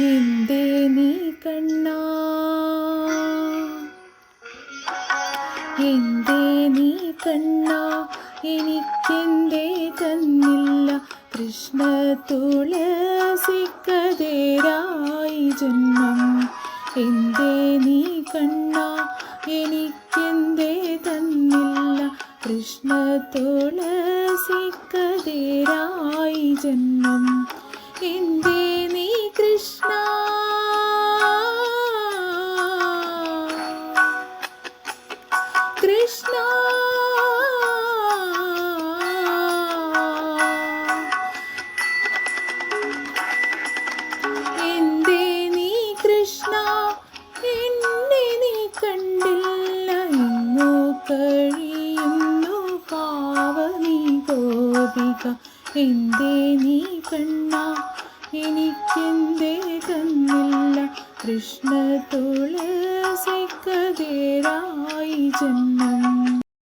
എന്തേ നീ കണ്ണാ, എന്തേ നീ കണ്ണാ, എനിക്കെന്തേ തന്നില്ല കൃഷ്ണ തുളസിക്കതേരായി ജന്മം. എന്തേ നീ കണ്ണാ, എനിക്കെന്തേ തന്നില്ല കൃഷ്ണ തുളസിക്കതേരായി ജന്മം. എന്തേ നീ കൃഷ്ണ, കൃഷ്ണ എന്തേ നീ കൃഷ്ണ, എന്നെ നീ കണ്ടില്ല, എങ്ങോ കഴിയുന്നു പാവനീ ഗോപിക. എന്തേ നീ കണ്ണ, എനിക്കെന്തേ തന്നില്ല കൃഷ്ണ തുളസിക്കതേരായി ജന്മം.